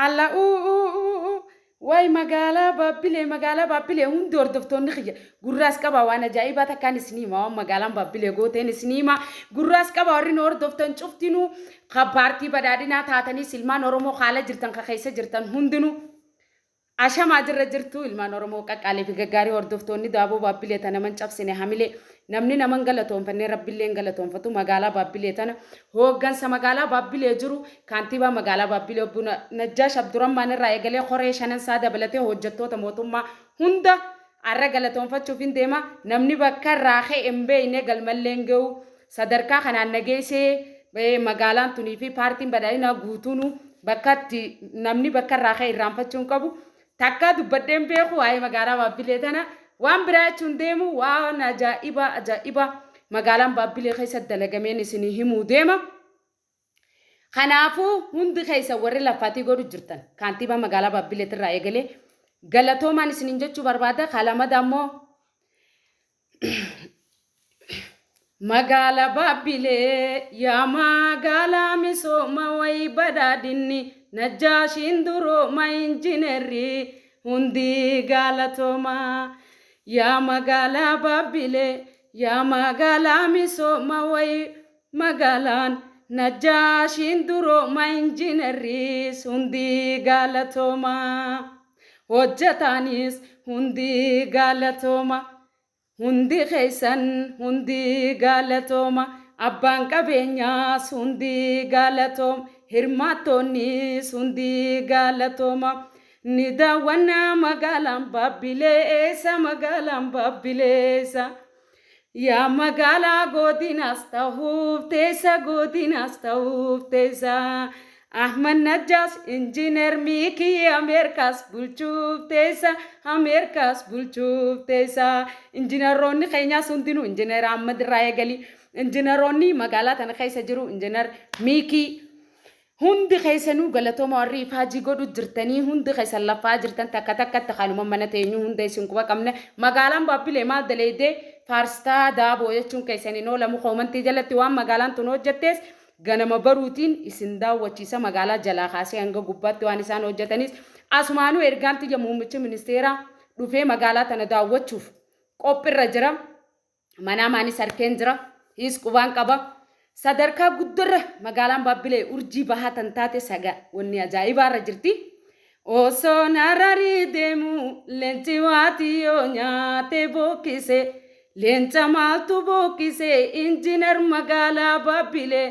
alla way magala babbile hundi hordoftoonni khiyya gurraas qaba waan ajaa'iba takkaan isiniima waan magaalaan babbile gooteen isiniima gurraas qaba warri nu hordoftan cuftinu paartii badhaadhinaa taatanii ilmaan oromoo haala jirtan keessa jirtan hundinu ashama jirra jirtu ilmaan oromoo qaqqaalee fi gaggaarii hordoftoonni daaboo babbile tana man cabsine hamile namni naman galatoonfanne rabbiilleen galatoonfatu magaalaa baabbilee tana hooggansa magaalaa baabbilee jiru kaantiibaa magaalaa baabbilee obbo Najjaash Abdurrahmaan irraa eegalee qoree shanan isaa dabalatee hojjettoota mootummaa hunda arra galatoonfachuuf hin deema namni bakka irraa ka'een beeyne galmalleen ga'u sadarkaa kanaan nageessee magaalaan tunii fi paartiin badhaadhinaa guutuunu bakkatti namni bakka irraa ka'e irraanfachuu hin qabu takka dubbadheen beeku waa'ee magaalaa baabbilee tana waan biraachuun deemu waan ajaa'iba magaalaan baabbilee keessa dalagameen isinii himuu deema kanaafuu hundi keessa warri lafaatii godhu jirtan kaantiibaa magaalaa baabbilee irraa eegalee galatoomaan isiniin jechuu barbaada kalamada ammoo magaalaa baabbilee yaa magaalaa misooma wayi badhaadhinni Najjaashiin durooma injiineerri hundi galatoomaa ya magala babbile ya magala misooma wayi magalaan Najjaashiin durooma injiineerris hundi galatooma hojjetaanis hundi galatooma hundi keessan hundi galatooma abbaan qabeenyaas hundi galatooma hirmaattonnis hundi galatooma ni daawwanna magaalaan baabbileessa yaa magaalaa godinaas ta'uuf teessa Ahmad Najjaash injiineer Miikii Ameerikaas bulchuuf teessa injiineeronni keenyaas hundinuu injiineer Ahmad irraa eegali injiineeronni magaalaa tana keessa jiru injiineer Miikii hundi keessanuu galatooma warri ifaajii godhu jirtanii hundi keessan lafaa jirtan takka takkatti kanuma mana teenyu hunda isin quba qabne magaalaan baabbilee maal daleedee faarstaa daaboo jechuun keessanii noo lamu qoomantii jalatti waan magaalaan tun hojjettees ganama baruutiin isin daawwachiisa magaalaa jalaa kaasee hanga gubbaatti waan isaan hojjetanis asumaanuu ergaan tiyya muummichi ministeeraa dhufee magaalaa tana daawwachuuf qophiirra jira manaa maanis harkeen jira hiis qubaan qaba sadarkaa guddurra magaalaan baabbilee urjii bahatan taate saga wanni ajaa'ibaarra jirti osoo nararii deemu leenci waatiyoo nyaate bokkise leenca maaltu bokkise injiineer magaalaa baabbilee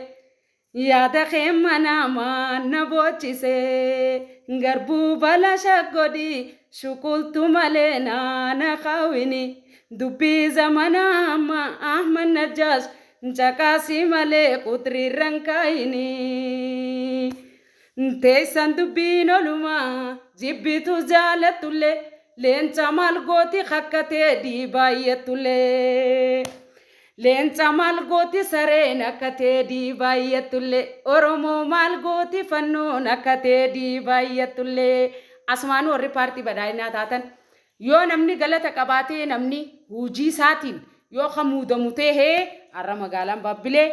yaada keemmanaamaa na bochise garbuu balasha godhi shukultu malee naana kaawini dubbii zamanaama Ahmad Najjaash Jakasi male kutri rankaini teessan dubbiin oluma jibbitu jaalatule leenca maal gooti hakkatee diibaayyettule leenca maal gooti sareen akkatee diibaayyettule oromoo maal gooti fannoon akkatee diibaayyettule asumaan warri paartii badhaadhinaa taatan yoo namni galata qabaatee namni hujii isaatiin yoo hamuudamutee hee arra magaalaan baabbilee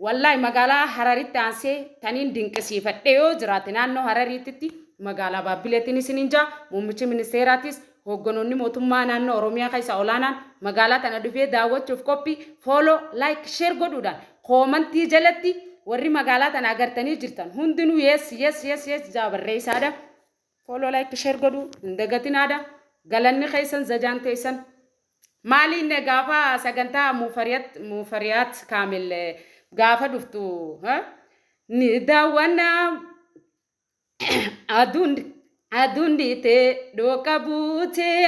wallahi magaalaa hararitti aansee taniin dinqisiifadhe yoo jiraate naannoo harariitti magaalaa baabbileetiin isiniin jaa muummichi ministeeraatis hogganoonni mootummaa naannoo oromiyaa keessa olaanaan magaalaa tana dhufee daawwachuuf qophii follow like share godhuudhaan koomantii jalatti warri magaalaa tana agartanii jirtan hundinuu yes jaabarreessaadha follow like share godhu hin dagatinaadha galanni keessan zajaan teessan Mali ne gafa sagantaa mufariat kamil gafa duftu ni dawana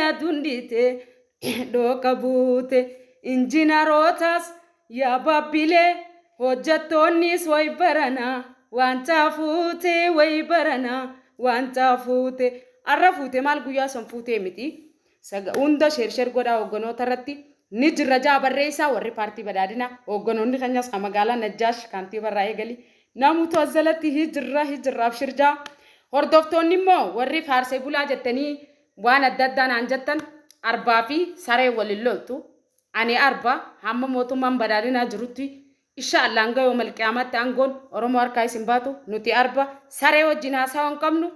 adundite dokabute injinarotas ya babbile hojjattoonnis way barana wanta fuute arra fuute maal guyyaa san fuute miti hunda sheer godhaa hogganoota irratti ni jirra jaabarreessaa warri paartii badhaadhinaa hogganoonni keenyas magaalaa Najjaash kaantiibaa irraa eegali namuutu azalatti hijirraaf shirjaa hordoftoonni immoo warri faarsee bulaa jettanii waan adda addaan aan jettan arbaa fi saree waliin loltu ani arba hamma mootummaan badhaadhinaa jirutti Inshallah hanga yoomal qiyaamatti aangoon Oromoo harkaa isin baatu nuti arba saree wajjin haasawaa hin qabnu.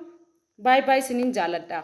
Baay baay isiniin jaaladha.